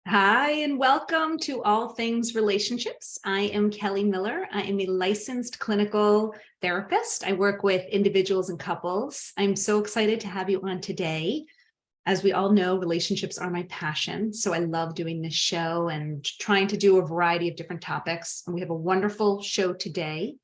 Hi, and welcome to All Things Relationships. I am Kelli Miller. I am a licensed clinical therapist. I work with individuals and couples. I'm so excited to have you on today. As we all know, relationships are my passion. So I love doing this show and trying to do a variety of different topics. And we have a wonderful show today.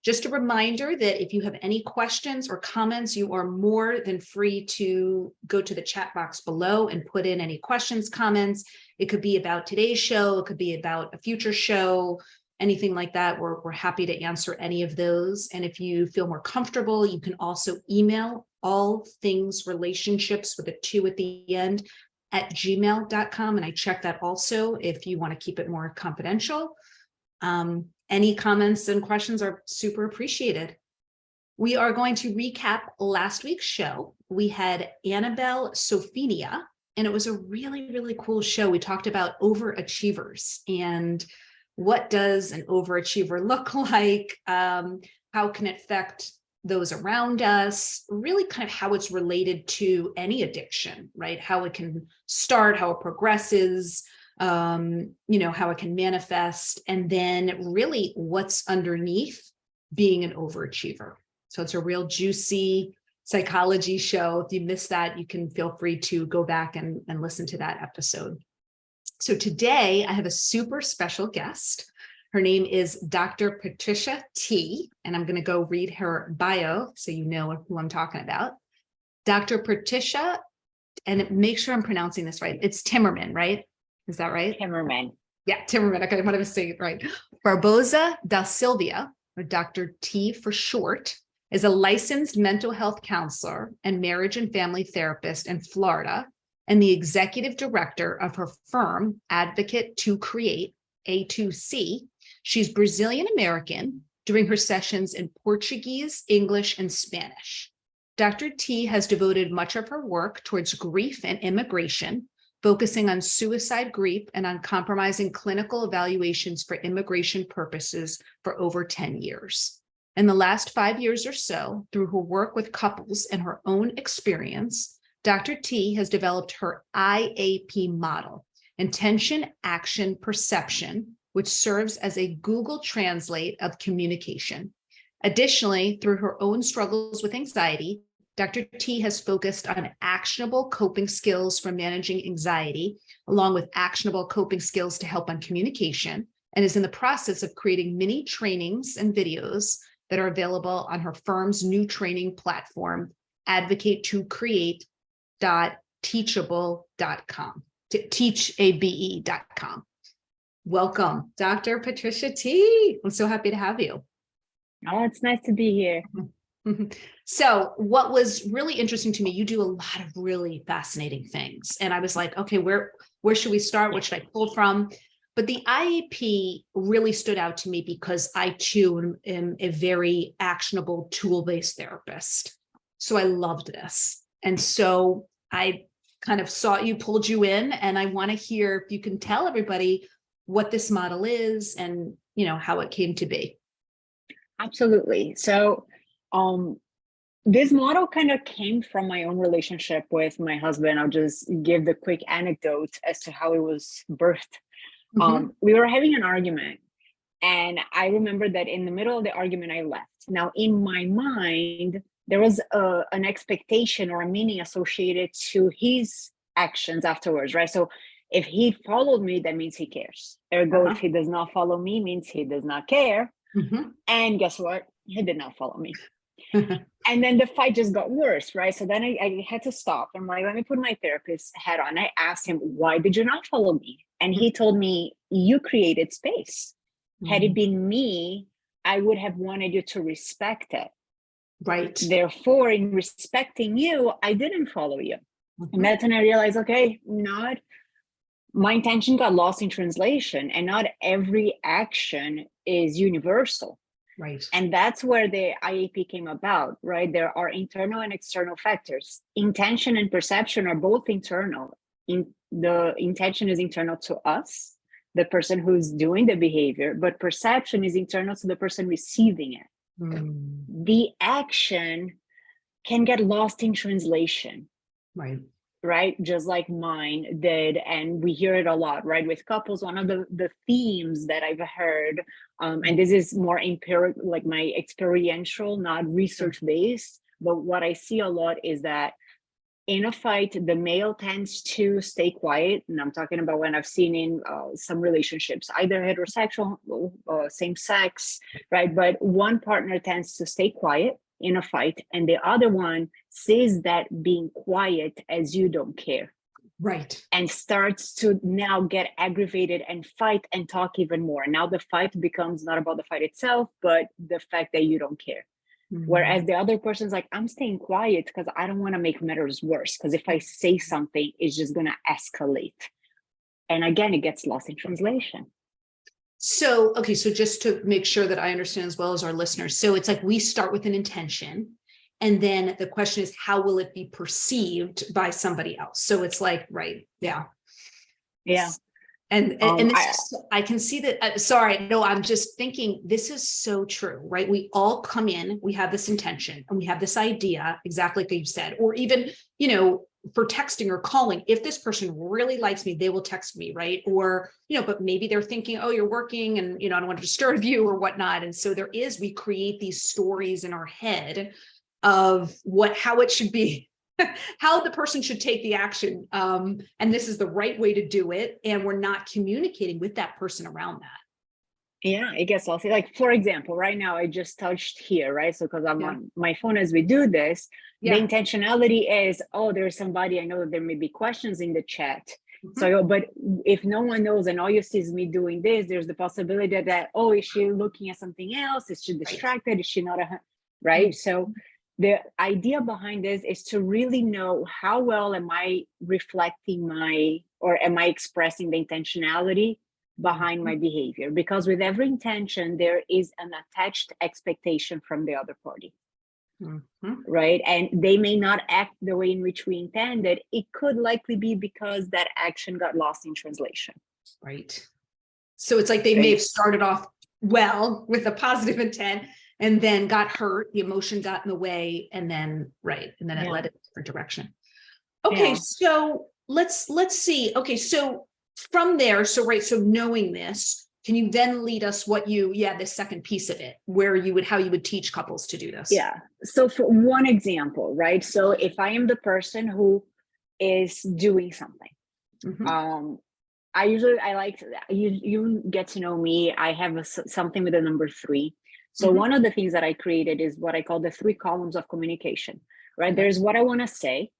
Just a reminder that if you have any questions or comments, you are more than free to go to the chat box below and put in any questions, comments. It could be about today's show. It could be about a future show, anything like that. We're happy to answer any of those. And if you feel more comfortable, you can also email allthingsrelationships with a 2 at the end at gmail.com. And I check that also if you want to keep it more confidential. Any comments and questions are super appreciated. We are going to recap last week's show. We had Annabelle Sophenia, and it was a really, really cool show. We talked about overachievers and what does an overachiever look like? How can it affect those around us? Really kind of how it's related to any addiction, right? How it can start, how it progresses, how it can manifest, and then really what's underneath being an overachiever. So it's a real juicy psychology show. If you missed that, you can feel free to go back and listen to that episode. So today I have a super special guest. Her name is Dr. Patricia T, and I'm going to go read her bio so you know who I'm talking about. Dr. Patricia, and make sure I'm pronouncing this right. It's Timerman, right? Is that right? Timerman. Yeah, Timerman. Okay, I want to say it right. Barbosa da Silva, or Dr. T for short, is a licensed mental health counselor and marriage and family therapist in Florida, and the executive director of her firm, Advocate to Create, A2C. She's Brazilian American, doing her sessions in Portuguese, English, and Spanish. Dr. T has devoted much of her work towards grief and immigration, focusing on suicide grief and on compromising clinical evaluations for immigration purposes for over 10 years. In the last 5 years or so, through her work with couples and her own experience, Dr. T has developed her IAP model, Intention, Action, Perception, which serves as a Google Translate of communication. Additionally, through her own struggles with anxiety, Dr. T has focused on actionable coping skills for managing anxiety, along with actionable coping skills to help on communication, and is in the process of creating mini trainings and videos that are available on her firm's new training platform, advocate2create.teachable.com, teachabe.com. Welcome, Dr. Patricia T. I'm so happy to have you. Oh, it's nice to be here. So what was really interesting to me, you do a lot of really fascinating things. And I was like, okay, where should we start? What should I pull from? But the IAP really stood out to me because I too am a very actionable tool-based therapist. So I loved this. And so I kind of pulled you in, and I want to hear if you can tell everybody what this model is and, how it came to be. Absolutely. So, this model kind of came from my own relationship with my husband. I'll just give the quick anecdote as to how it was birthed. We were having an argument, and I remember that in the middle of the argument, I left. Now, in my mind, there was an expectation or a meaning associated to his actions afterwards, right? So if he followed me, that means he cares. Ergo, if he does not follow me, means he does not care. And guess what? He did not follow me. And then the fight just got worse, right? So then I had to stop. I'm like, let me put my therapist hat on. I asked him, why did you not follow me? And he told me, you created space. Had it been me, I would have wanted you to respect it. Right. Therefore, in respecting you, I didn't follow you. And that's when I realized, okay, my intention got lost in translation, and not every action is universal. Right. And that's where the IAP came about, right? There are internal and external factors. Intention and perception are both internal. The intention is internal to us, the person who's doing the behavior, but perception is internal to the person receiving it. The action can get lost in translation. Right. right? Just like mine did. And we hear it a lot, right? With couples, one of the themes that I've heard, and this is more empirical, like my experiential, not research based, but what I see a lot is that in a fight, the male tends to stay quiet. And I'm talking about when I've seen in some relationships, either heterosexual, same sex, right? But one partner tends to stay quiet in a fight, and the other one sees that being quiet as you don't care. Right. And starts to now get aggravated and fight and talk even more. Now the fight becomes not about the fight itself, but the fact that you don't care. Whereas the other person's like, I'm staying quiet because I don't want to make matters worse. Because if I say something, it's just going to escalate. And again, it gets lost in translation. So, okay, so just to make sure that I understand as well as our listeners. So it's like we start with an intention, and then the question is, how will it be perceived by somebody else? So it's like, right. Yeah. Yeah. And this I can see that. Sorry, no, I'm just thinking this is so true, right? We all come in, we have this intention and we have this idea, exactly like you said, or even, for texting or calling, if this person really likes me, they will text me, right? Or, but maybe they're thinking, oh, you're working and, I don't want to disturb you or whatnot. And so we create these stories in our head of how it should be. How the person should take the action. And this is the right way to do it. And we're not communicating with that person around that. Yeah, it gets lost. Like, for example, right now I just touched here, right? So because I'm on my phone as we do this, the intentionality is, oh, there's somebody, I know that there may be questions in the chat. So, but if no one knows and all you see is me doing this, there's the possibility that, oh, is she looking at something else? Is she distracted? Is she not right? So the idea behind this is to really know how well am I reflecting am I expressing the intentionality behind my behavior? Because with every intention, there is an attached expectation from the other party, right? And they may not act the way in which we intended. It could likely be because that action got lost in translation. Right. So it's like they may have started off well with a positive intent, and then got hurt, the emotion got in the way, and then it led in a different direction. Okay, so let's see. Okay, so from there, so knowing this, can you then lead us the second piece of it, where how you would teach couples to do this? Yeah. So for one example, right? So if I am the person who is doing something, I like you get to know me. I have something with the number 3. So one of the things that I created is what I call the 3 columns of communication, right? There's what I want to say,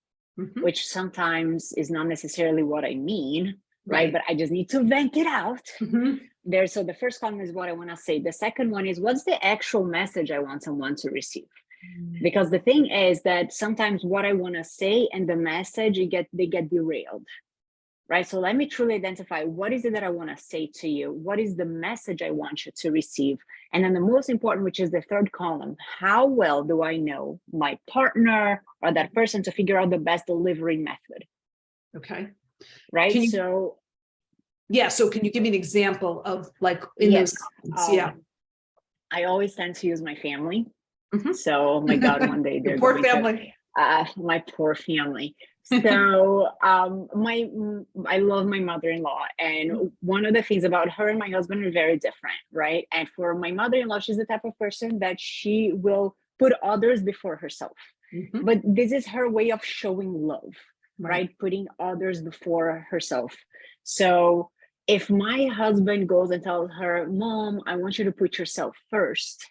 which sometimes is not necessarily what I mean, right? But I just need to vent it out. So the first column is what I want to say. The second one is what's the actual message I want someone to receive? Because the thing is that sometimes what I want to say and the message, they get derailed. Right. So let me truly identify what is it that I want to say to you? What is the message I want you to receive? And then the most important, which is the third column, how well do I know my partner or that person to figure out the best delivery method? Okay. Right. So can you give me an example of those columns? I always tend to use my family. So my God, one day they're poor family. My poor family. So I love my mother-in-law, and one of the things about her and my husband are very different, right? And for my mother-in-law, she's the type of person that she will put others before herself. But this is her way of showing love, right? Putting others before herself. So if my husband goes and tells her, Mom, I want you to put yourself first,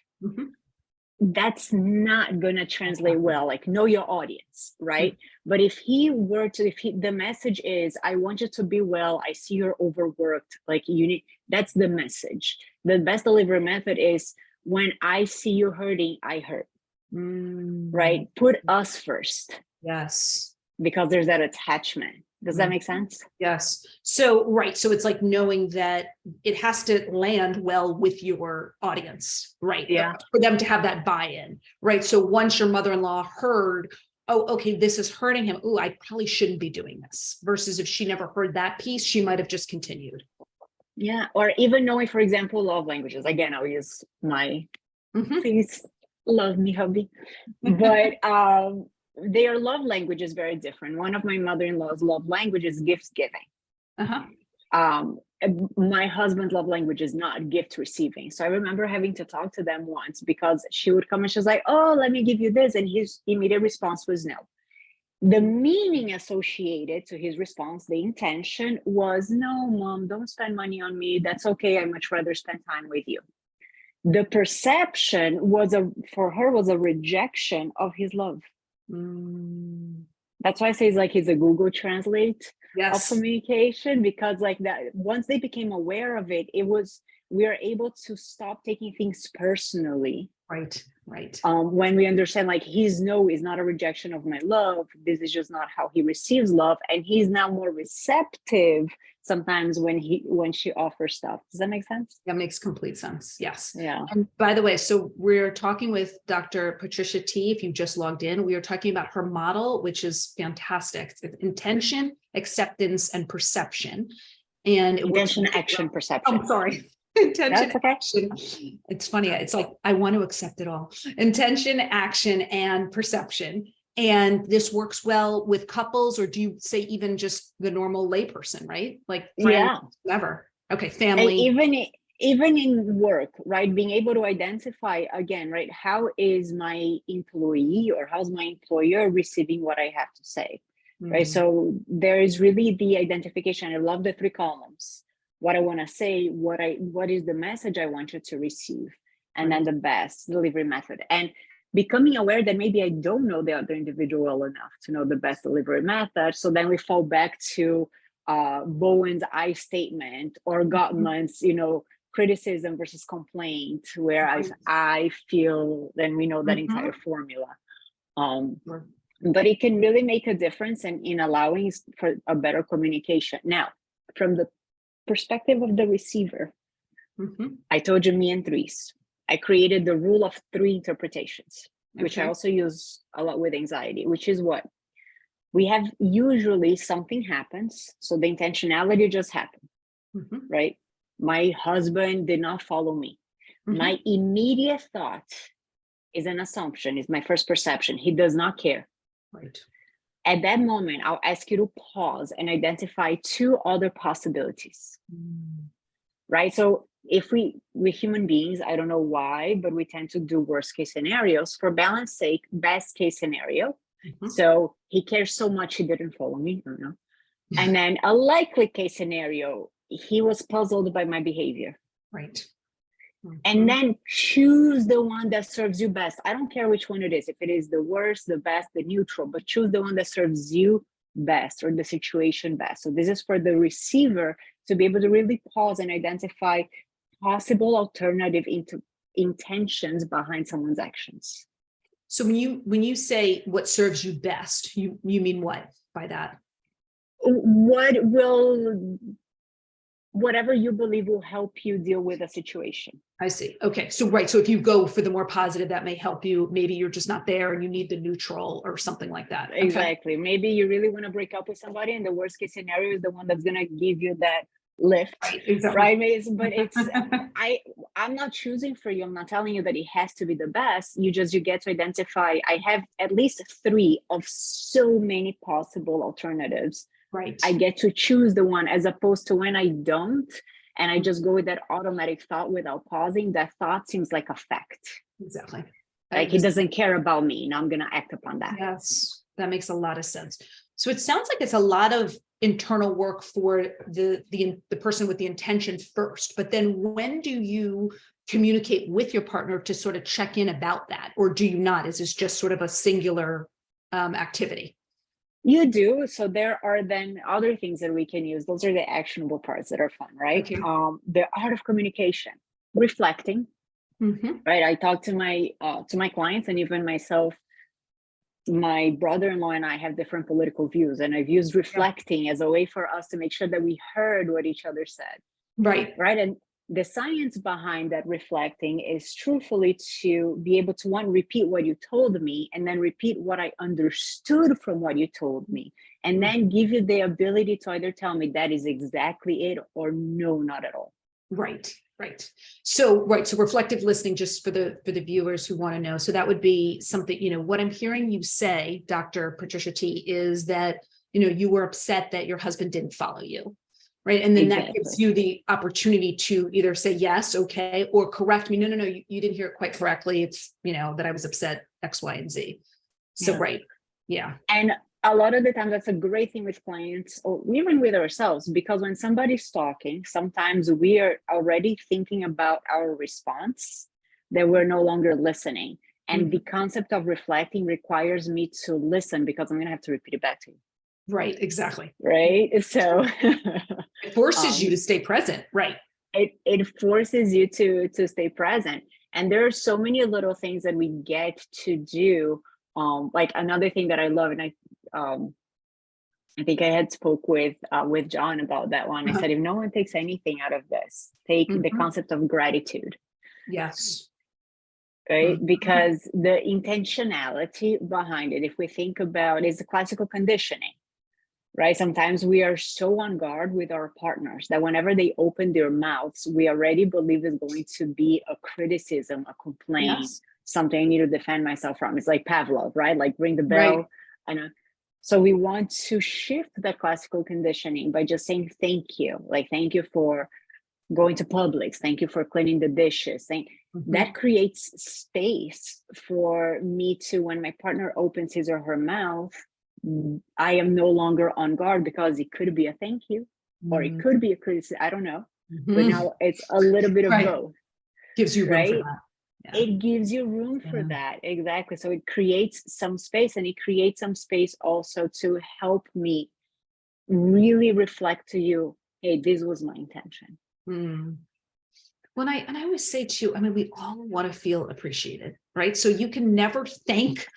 that's not going to translate well. Like, know your audience, right? But if the message is, I want you to be well, I see you're overworked, that's the message. The best delivery method is, when I see you hurting, I hurt, right? Put us first. Yes. Because there's that attachment. Does that make sense? Yes. So it's like knowing that it has to land well with your audience, right? Yeah. For them to have that buy-in, right? So once your mother-in-law heard, oh, okay, this is hurting him. Oh, I probably shouldn't be doing this. Versus if she never heard that piece, she might have just continued. Yeah. Or even knowing, for example, love languages. Again, I'll use my, please love me, hubby. But their love language is very different. One of my mother-in-law's love language is gift giving. Uh-huh. My husband's love language is not gift receiving. So I remember having to talk to them once because she would come and she was like, oh, let me give you this. And his immediate response was no. The meaning associated to his response, the intention was, no, mom, don't spend money on me. That's okay. I'd much rather spend time with you. The perception was for her was a rejection of his love. That's why I say it's like he's a Google Translate of communication, because like that, once they became aware of it, we are able to stop taking things personally. Right. When we understand like his no is not a rejection of my love, this is just not how he receives love, and he's now more receptive sometimes when she offers stuff. Does that make sense? That makes complete sense. Yes. Yeah. And by the way, so we're talking with Dr. Patricia T. If you just logged in, we are talking about her model, which is fantastic. It's intention, acceptance, and perception. And intention, action, perception. I'm sorry. Intention, okay. action. It's funny. It's like, I want to accept it all. Intention, action, and perception. And this works well with couples, or do you say even just the normal layperson, right? Like friends, whoever. Okay, family. And even in work, right? Being able to identify again, right? How is my employee or how's my employer receiving what I have to say, right? So there is really the identification. I love the 3 columns. What I want to say, what is the message I want you to receive, and then the best delivery method. And becoming aware that maybe I don't know the other individual well enough to know the best delivery method. So then we fall back to Bowen's I statement, or Gottman's, criticism versus complaint, where I feel, then we know that entire formula. But it can really make a difference in allowing for a better communication. Now, from the perspective of the receiver, I told you me and threes. I created the rule of 3 interpretations, which I also use a lot with anxiety, which is what we have. Usually something happens. So the intentionality just happened, right? My husband did not follow me. My immediate thought is an assumption, is my first perception. He does not care. Right. At that moment, I'll ask you to pause and identify 2 other possibilities, right? So if we're human beings, I don't know why, but we tend to do worst case scenarios. For balance sake, best case scenario. So he cares so much he didn't follow me. I don't know. And then a likely case scenario, he was puzzled by my behavior. Right. And then choose the one that serves you best. I don't care which one it is. If it is the worst, the best, the neutral, but choose the one that serves you best, or the situation best. So this is for the receiver to be able to really pause and identify possible alternative intentions behind someone's actions. So when you say what serves you best, you mean what by that? Whatever you believe will help you deal with a situation. I see. Okay. So, right. So if you go for the more positive, that may help you. Maybe you're just not there and you need the neutral or something like that. Okay. Exactly. Maybe you really want to break up with somebody, and the worst case scenario is the one that's going to give you that lift. Right. Exactly. Right? But I'm not choosing for you. I'm not telling you that it has to be the best. You get to identify. I have at least 3 of so many possible alternatives. Right. I get to choose the one, as opposed to when I don't, and I just go with that automatic thought without pausing. That thought seems like a fact. Exactly. Like he doesn't care about me. Now I'm going to act upon that. Yes, that makes a lot of sense. So it sounds like it's a lot of internal work for the person with the intention first, but then when do you communicate with your partner to sort of check in about that, or do you not? Is this just sort of a singular activity? You do. So there are then other things that we can use. Those are the actionable parts that are fun, right? Okay. The art of communication, reflecting, right? I talk to my clients, and even myself, my brother-in-law and I have different political views, and I've used reflecting as a way for us to make sure that we heard what each other said. Right. Right. And the science behind that reflecting is truthfully to be able to, one, repeat what you told me, and then repeat what I understood from what you told me, and then give you the ability to either tell me that is exactly it, or no, not at all. Right, right. So, right. So reflective listening, just for the viewers who want to know. So that would be something, what I'm hearing you say, Dr. Patricia T, is that, you were upset that your husband didn't follow you. Right. And then that gives Exactly. you the opportunity to either say yes, okay, or correct me. No, you didn't hear it quite correctly. It's, that I was upset X, Y, and Z. So, Yeah. right. Yeah. And a lot of the time, that's a great thing with clients or even with ourselves, because when somebody's talking, sometimes we are already thinking about our response, that we're no longer listening. And the concept of reflecting requires me to listen, because I'm going to have to repeat it back to you. Right. Exactly. Right. So It forces you to stay present. Right. It forces you to stay present. And there are so many little things that we get to do. Like another thing that I love, and I think I had spoke with John about that one. I said, if no one takes anything out of this, take the concept of gratitude. Yes. Right? Because the intentionality behind it, if we think about, is the classical conditioning. Right? Sometimes we are so on guard with our partners that whenever they open their mouths, we already believe it's going to be a criticism, a complaint, something I need to defend myself from. It's like Pavlov, right? Like ring the bell. Right. So we want to shift that classical conditioning by just saying thank you. Like, thank you for going to Publix. Thank you for cleaning the dishes. That creates space for me to, when my partner opens his or her mouth, I am no longer on guard, because it could be a thank you or it could be a criticism. I don't know. But now it's a little bit of both. Gives you room for that. Yeah. It gives you room for that. Exactly. So it creates some space, and it creates some space also to help me really reflect to you, hey, this was my intention. Well, and I always say too, I mean, we all want to feel appreciated, right? So you can never thank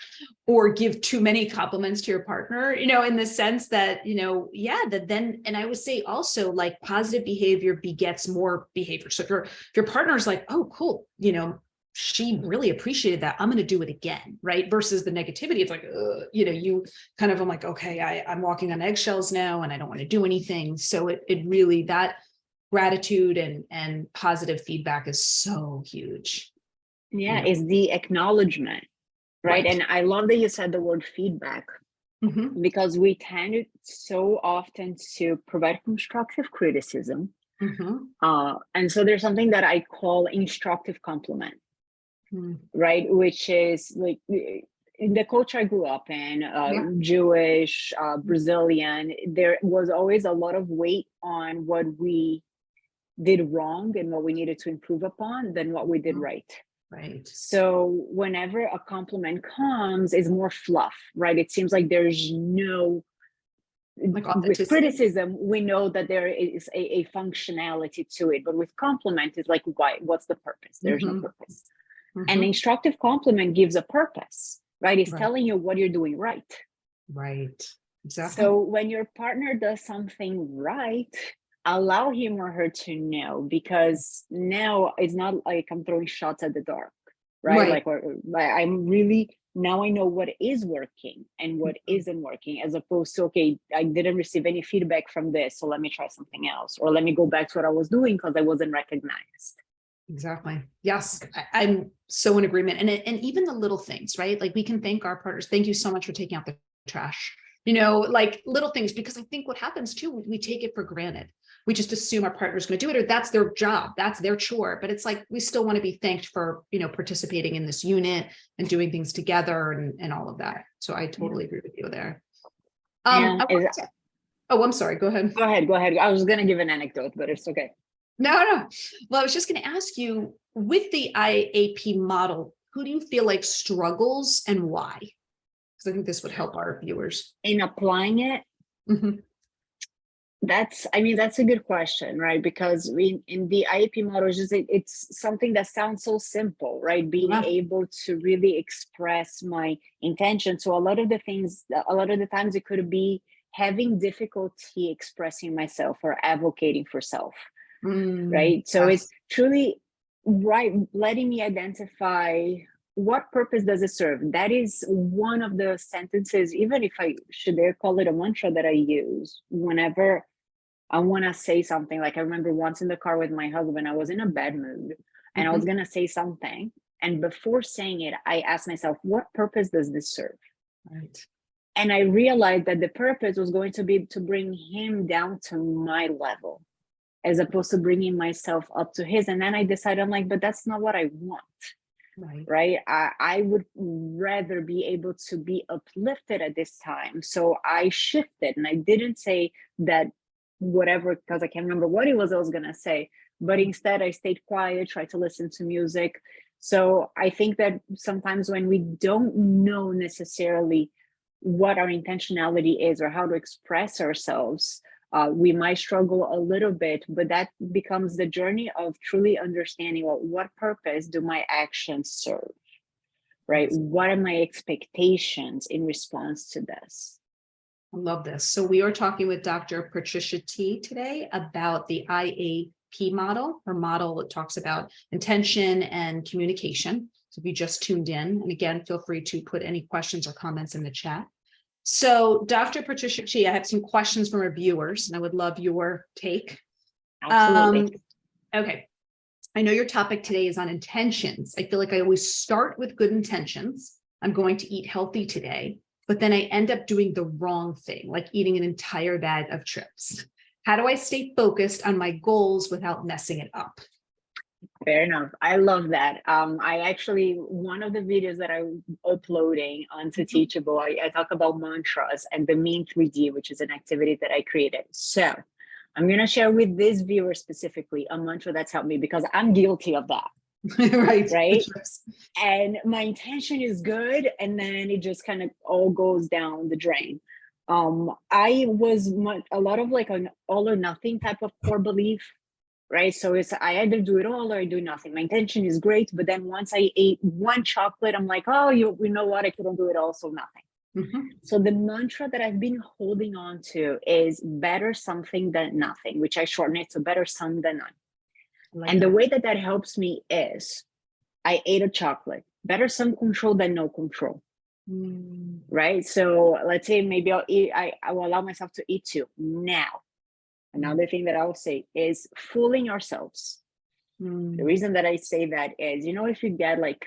or give too many compliments to your partner, in the sense that, that then, and I would say also, like, positive behavior begets more behavior. So if your partner is like, oh, cool, she really appreciated that, I'm going to do it again, right? Versus the negativity, it's like, you kind of, I'm like, okay, I'm walking on eggshells now, and I don't want to do anything. So it really, that gratitude and positive feedback is so huge. Yeah, is the acknowledgement, right? And I love that you said the word feedback, because we tend so often to provide constructive criticism. And so there's something that I call instructive compliment, right? Which is like, in the culture I grew up in, Jewish, Brazilian, there was always a lot of weight on what we did wrong and what we needed to improve upon than what we did right. Right. So whenever a compliment comes, it's more fluff, right? It seems like there's no, like, with criticism, we know that there is a functionality to it, but with compliment, it's like, why? What's the purpose? There's no purpose. An instructive compliment gives a purpose, right? It's telling you what you're doing right. Right. Exactly. So when your partner does something right, allow him or her to know, because now it's not like I'm throwing shots at the dark, right? Like, I'm really, now I know what is working and what isn't working, as opposed to, okay, I didn't receive any feedback from this, so let me try something else, or let me go back to what I was doing because I wasn't recognized. Exactly. Yes, I'm so in agreement. And even the little things, right? Like, we can thank our partners. Thank you so much for taking out the trash, like little things, because I think what happens too, we take it for granted. We just assume our partner's going to do it, or that's their job, that's their chore. But it's like, we still want to be thanked for, participating in this unit and doing things together and all of that. So I totally agree with you there. I'm sorry. Go ahead. Go ahead. I was going to give an anecdote, but it's okay. No. Well, I was just going to ask you, with the IAP model, who do you feel like struggles and why? Because I think this would help our viewers. In applying it, that's a good question, right? Because in the IAP model, it's something that sounds so simple, right? Being able to really express my intention. So a lot of the times it could be having difficulty expressing myself or advocating for self, right? So it's truly letting me identify what purpose does it serve. That is one of the sentences, even if I should dare call it a mantra, that I use whenever I want to say something. Like I remember once in the car with my husband, I was in a bad mood and I was going to say something. And before saying it, I asked myself, what purpose does this serve? Right. And I realized that the purpose was going to be to bring him down to my level, as opposed to bringing myself up to his. And then I decided, I'm like, but that's not what I want. Right. I would rather be able to be uplifted at this time. So I shifted and I didn't say that whatever, because I can't remember what it was I was going to say, but instead I stayed quiet, tried to listen to music. So I think that sometimes when we don't know necessarily what our intentionality is or how to express ourselves, we might struggle a little bit, but that becomes the journey of truly understanding, well, what purpose do my actions serve, right? What are my expectations in response to this? I love this. So we are talking with Dr. Patricia T today about the IAP model. Her model talks about intention and communication. So if you just tuned in, and again, feel free to put any questions or comments in the chat. So Dr. Patricia T, I have some questions from our viewers, and I would love your take. Absolutely. Okay. I know your topic today is on intentions. I feel like I always start with good intentions. I'm going to eat healthy today, but then I end up doing the wrong thing, like eating an entire bag of chips. How do I stay focused on my goals without messing it up? Fair enough. I love that. I actually, one of the videos that I'm uploading onto Teachable, I talk about mantras and the mean 3D, which is an activity that I created. So I'm going to share with this viewer specifically a mantra that's helped me because I'm guilty of that. Right. And my intention is good. And then it just kind of all goes down the drain. I was a lot of like an all or nothing type of core belief. Right. So it's I either do it all or I do nothing. My intention is great. But then once I ate one chocolate, I'm like, oh, you know what? I couldn't do it all, so nothing. So the mantra that I've been holding on to is better something than nothing, which I shorten it to better some than none. And the way that that helps me is I ate a chocolate, better some control than no control. Right. So let's say maybe I will allow myself to eat two now. Another thing that I will say is fooling ourselves. The reason that I say that is, if you get like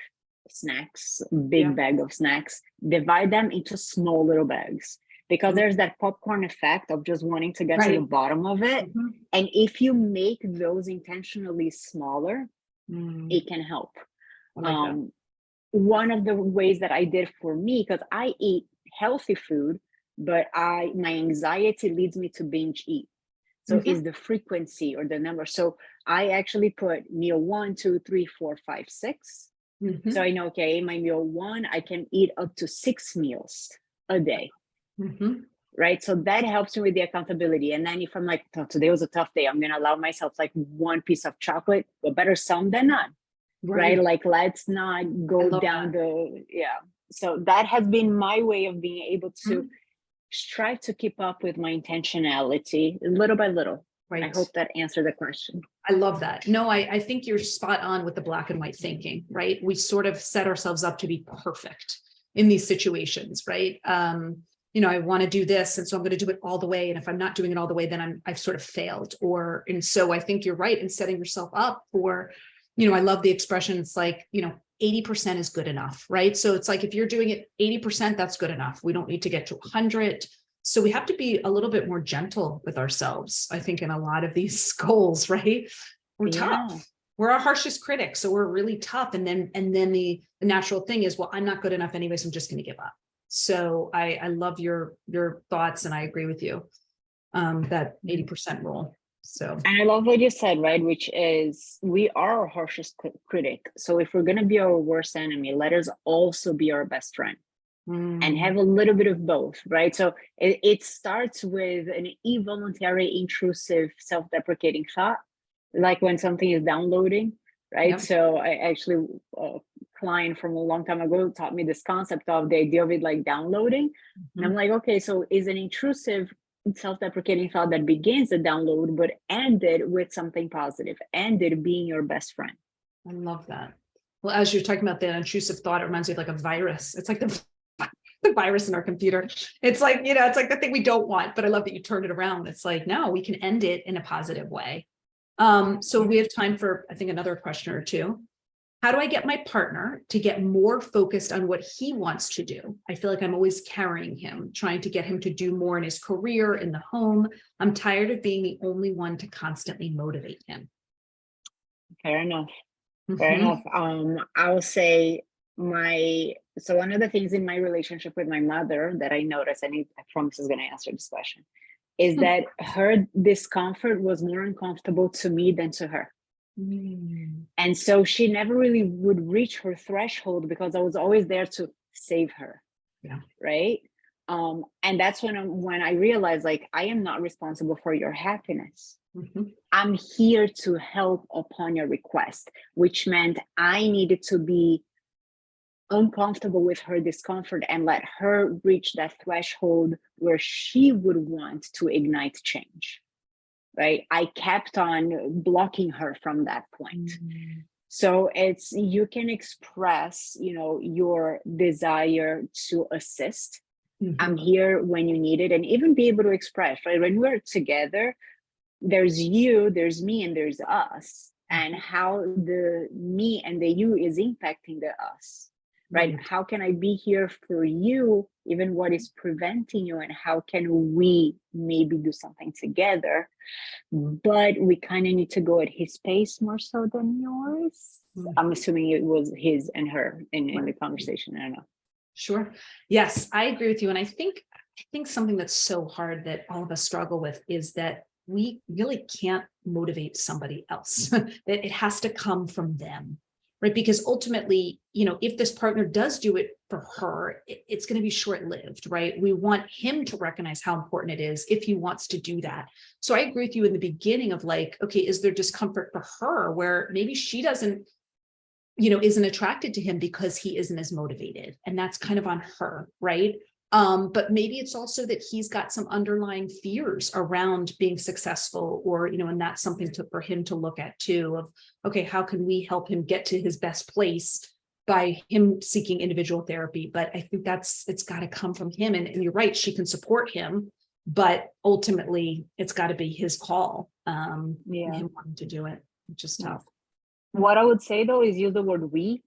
snacks, big bag of snacks, divide them into small little bags, because there's that popcorn effect of just wanting to get to the bottom of it. And if you make those intentionally smaller, it can help. One of the ways that I did for me, because I eat healthy food, but my anxiety leads me to binge eat. So is the frequency or the number. So I actually put meal 1, 2, 3, 4, 5, 6. So I know, okay, my meal 1, I can eat up to 6 meals a day. Right. So that helps me with the accountability. And then if I'm like, oh, today was a tough day, I'm going to allow myself like one piece of chocolate, but better some than none. Right. Like, let's not go down So that has been my way of being able to strive to keep up with my intentionality little by little. I hope that answered the question. I love that. No, I think you're spot on with the black and white thinking, right? We sort of set ourselves up to be perfect in these situations, right? I want to do this, and so I'm going to do it all the way. And if I'm not doing it all the way, then I've sort of failed. And so I think you're right in setting yourself up for, I love the expression. It's like, 80% is good enough, right? So it's like, if you're doing it 80%, that's good enough. We don't need to get to 100. So we have to be a little bit more gentle with ourselves, I think, in a lot of these goals, right? We're tough. We're our harshest critics. So we're really tough. And then the natural thing is, well, I'm not good enough anyway, so I'm just going to give up. So I love your thoughts, and I agree with you, that 80% rule. So, and I love what you said, right? Which is, we are our harshest critic. So if we're going to be our worst enemy, let us also be our best friend and have a little bit of both, right? So it starts with an involuntary, intrusive, self-deprecating thought, like when something is downloading, right? So I actually, a client from a long time ago taught me this concept of the idea of it like downloading. And I'm like, okay, so is an intrusive, self-deprecating thought that begins the download but ended with something positive, ended being your best friend. I love that. Well, as you're talking about that intrusive thought, it reminds me of like a virus. It's like the virus in our computer. It's like, it's like the thing we don't want, but I love that you turned it around. It's like, no, we can end it in a positive way. So we have time for, I think, another question or two. How do I get my partner to get more focused on what he wants to do? I feel like I'm always carrying him, trying to get him to do more in his career, in the home. I'm tired of being the only one to constantly motivate him. Fair enough. Fair enough. I'll say so one of the things in my relationship with my mother that I noticed, and I promise is going to answer this question, is that her discomfort was more uncomfortable to me than to her. And so she never really would reach her threshold because I was always there to save her. Yeah. Right. And that's when I realized, like, I am not responsible for your happiness. I'm here to help upon your request, which meant I needed to be uncomfortable with her discomfort and let her reach that threshold where she would want to ignite change. Right. I kept on blocking her from that point. So you can express, your desire to assist. I'm here when you need it, and even be able to express, right? When we're together, there's you, there's me, and there's us, and how the me and the you is impacting the us. Right? How can I be here for you, even what is preventing you, and how can we maybe do something together? But we kind of need to go at his pace more so than yours. I'm assuming it was his and her in the conversation. I don't know. Sure. Yes, I agree with you. And I think something that's so hard that all of us struggle with is that we really can't motivate somebody else, that it has to come from them. Right? Because ultimately, if this partner does do it for her, it's going to be short-lived, right? We want him to recognize how important it is if he wants to do that. So I agree with you in the beginning of like, okay, is there discomfort for her where maybe she doesn't, isn't attracted to him because he isn't as motivated, and that's kind of on her, right? But maybe it's also that he's got some underlying fears around being successful, or, and that's something for him to look at too, of, okay, how can we help him get to his best place by him seeking individual therapy? But I think it's got to come from him. And you're right, she can support him, but ultimately it's got to be his call, him wanting to do it, which is tough. What I would say though is use the word we.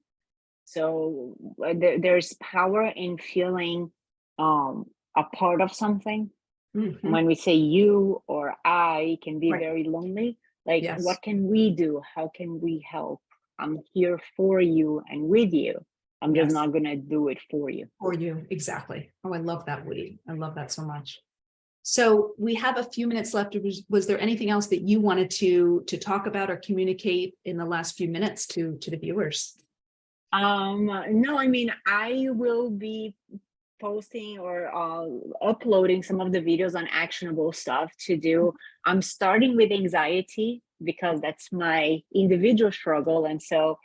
So there's power in feeling a part of something. When we say you or I, can be very lonely. Like, what can we do? How can we help? I'm here for you and with you. I'm just not going to do it for you. For you. Exactly. Oh, I love that, Woody. I love that so much. So we have a few minutes left. Was there anything else that you wanted to talk about or communicate in the last few minutes to the viewers? No, I mean, I will be posting or uploading some of the videos on actionable stuff to do. I'm starting with anxiety because that's my individual struggle. And so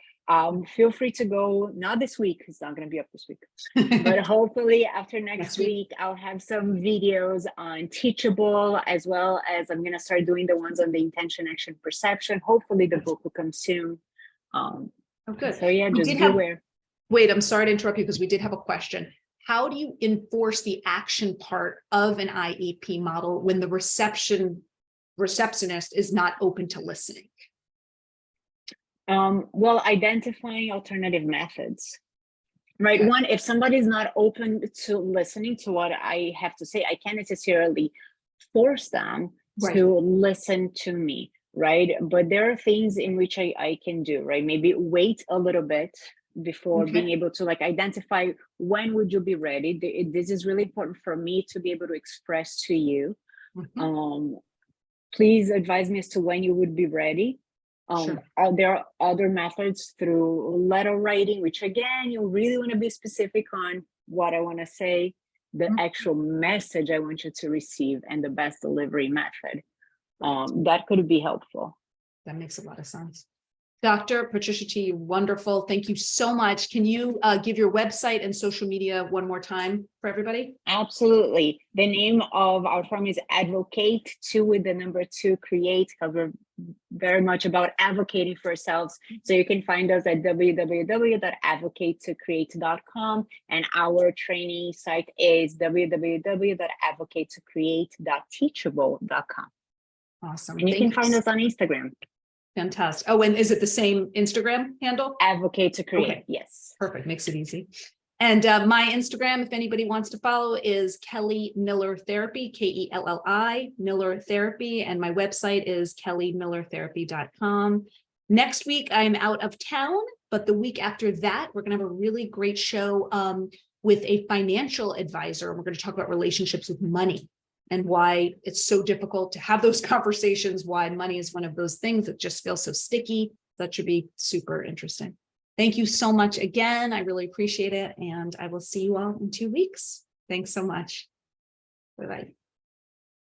feel free to go, not this week, it's not going to be up this week, but hopefully after next week, I'll have some videos on Teachable, as well as I'm going to start doing the ones on the intention, action, perception. Hopefully the book will come soon. Oh, good. So yeah, just be aware. Wait, I'm sorry to interrupt you because we did have a question. How do you enforce the action part of an IEP model when the receptionist is not open to listening? Well, identifying alternative methods, right? Okay. One, if somebody's not open to listening to what I have to say, I can't necessarily force them to listen to me, right? But there are things in which I can do, right? Maybe wait a little bit before being able to identify when would you be ready. This is really important for me to be able to express to you. Please advise me as to when you would be ready. There are other methods through letter writing, which again, you really want to be specific on what I want to say, the actual message I want you to receive, and the best delivery method. That could be helpful. That makes a lot of sense. Dr. Patricia T, wonderful. Thank you so much. Can you give your website and social media one more time for everybody? Absolutely. The name of our firm is Advocate 2 with the number 2 Create, because we're very much about advocating for ourselves. So you can find us at www.advocatetocreate.com, and our training site is www.advocatetocreate.teachable.com. Awesome. And you can find us on Instagram. Fantastic. Oh, and is it the same Instagram handle? Advocate to Create, Okay. yes. Perfect. Makes it easy. And my Instagram, if anybody wants to follow, is Kelli Miller Therapy, Kelli Miller Therapy. And my website is kellymillertherapy.com. Next week, I'm out of town, but the week after that, we're going to have a really great show with a financial advisor. We're going to talk about relationships with money and why it's so difficult to have those conversations, why money is one of those things that just feels so sticky. That should be super interesting. Thank you so much again. I really appreciate it. And I will see you all in 2 weeks. Thanks so much. Bye-bye.